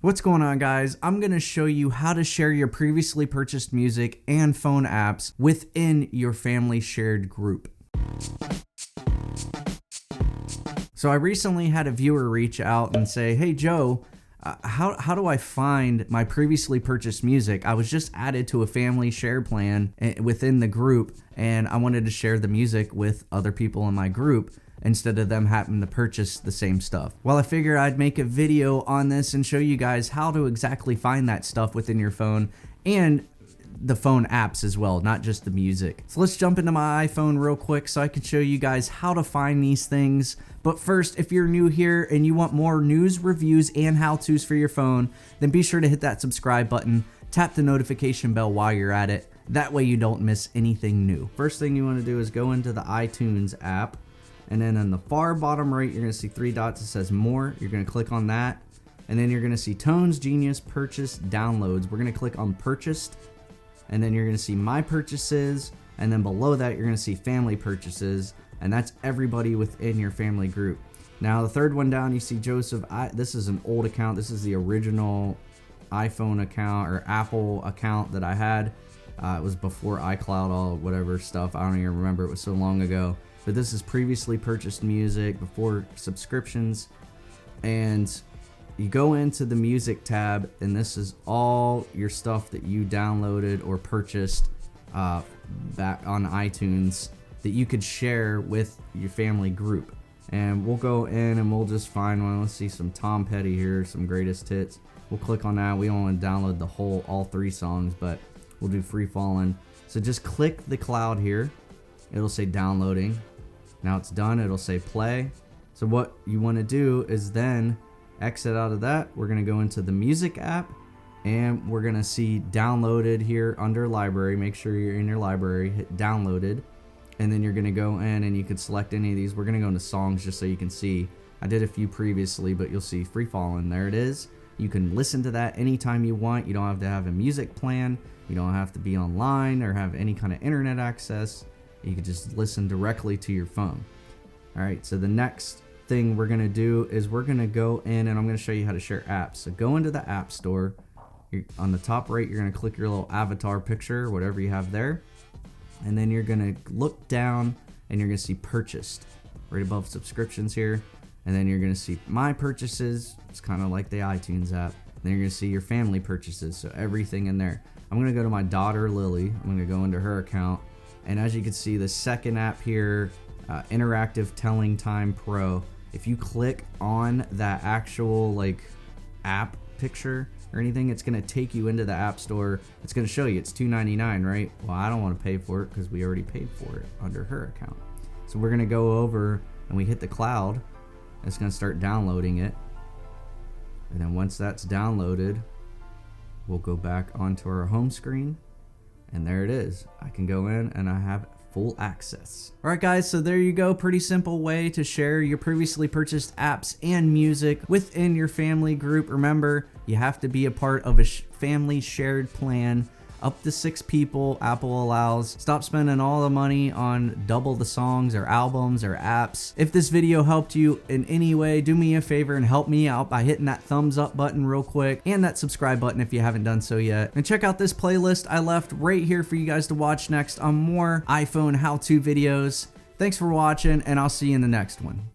What's going on, guys? I'm going to show you how to share your previously purchased music and phone apps within your family shared group. So I recently had a viewer reach out and say, hey Joe, how do I find my previously purchased music? I was just added to a family share plan within the group, and I wanted to share the music with other people in my group instead of them having to purchase the same stuff. Well, I figured I'd make a video on this and show you guys how to exactly find that stuff within your phone and the phone apps as well, not just the music. So let's jump into my iPhone real quick so I can show you guys how to find these things. But first, if you're new here and you want more news, reviews, and how-tos for your phone, then be sure to hit that subscribe button, tap the notification bell while you're at it. That way you don't miss anything new. First thing you want to do is go into the iTunes app, and then on the far bottom right, you're going to see three dots that says more. You're going to click on that, and then you're going to see Tones Genius Purchased Downloads. We're going to click on Purchased, and then you're going to see My Purchases, and then below that you're going to see Family Purchases, and that's everybody within your family group. Now the third one down, you see Joseph. This is an old account. This is the original iPhone account or Apple account that I had. It was before iCloud, all whatever stuff. I don't even remember. It was so long ago. But this is previously purchased music before subscriptions, and you go into the music tab, and this is all your stuff that you downloaded or purchased back on iTunes that you could share with your family group. And we'll go in and we'll just find one. Let's see some Tom Petty here, some greatest hits. We'll click on that. We don't want to download the whole all three songs, but we'll do Free Fallin'. So just click the cloud here. It'll say downloading. Now it's done. It'll say play. So what you want to do is then exit out of that. We're going to go into the music app, and we're going to see downloaded here under library. Make sure you're in your library, hit downloaded, and then you're going to go in and you can select any of these. We're going to go into songs just so you can see. I did a few previously, but you'll see Free Fallin'. There it is. You can listen to that anytime you want. You don't have to have a music plan. You don't have to be online or have any kind of internet access. You can just listen directly to your phone. All right, so the next thing we're gonna do is we're gonna go in and I'm gonna show you how to share apps. So go into the App Store. On the top right, you're gonna click your little avatar picture, whatever you have there. And then you're gonna look down and you're gonna see purchased right above subscriptions here. And then you're gonna see My Purchases. It's kind of like the iTunes app. Then you're gonna see your family purchases, so everything in there. I'm gonna go to my daughter, Lily. I'm gonna go into her account. And as you can see, the second app here, Interactive Telling Time Pro, if you click on that actual like app picture or anything, it's going to take you into the App Store. It's going to show you it's $2.99, right? Well, I don't want to pay for it because we already paid for it under her account. So we're going to go over and we hit the cloud. It's going to start downloading it. And then once that's downloaded, we'll go back onto our home screen. And there it is. I can go in and I have full access. All right, guys, so there you go. Pretty simple way to share your previously purchased apps and music within your family group. Remember, you have to be a part of a family shared plan. Up to 6 people, Apple allows. Stop spending all the money on double the songs or albums or apps. If this video helped you in any way, do me a favor and help me out by hitting that thumbs up button real quick and that subscribe button if you haven't done so yet. And check out this playlist I left right here for you guys to watch next on more iPhone how-to videos. Thanks for watching, and I'll see you in the next one.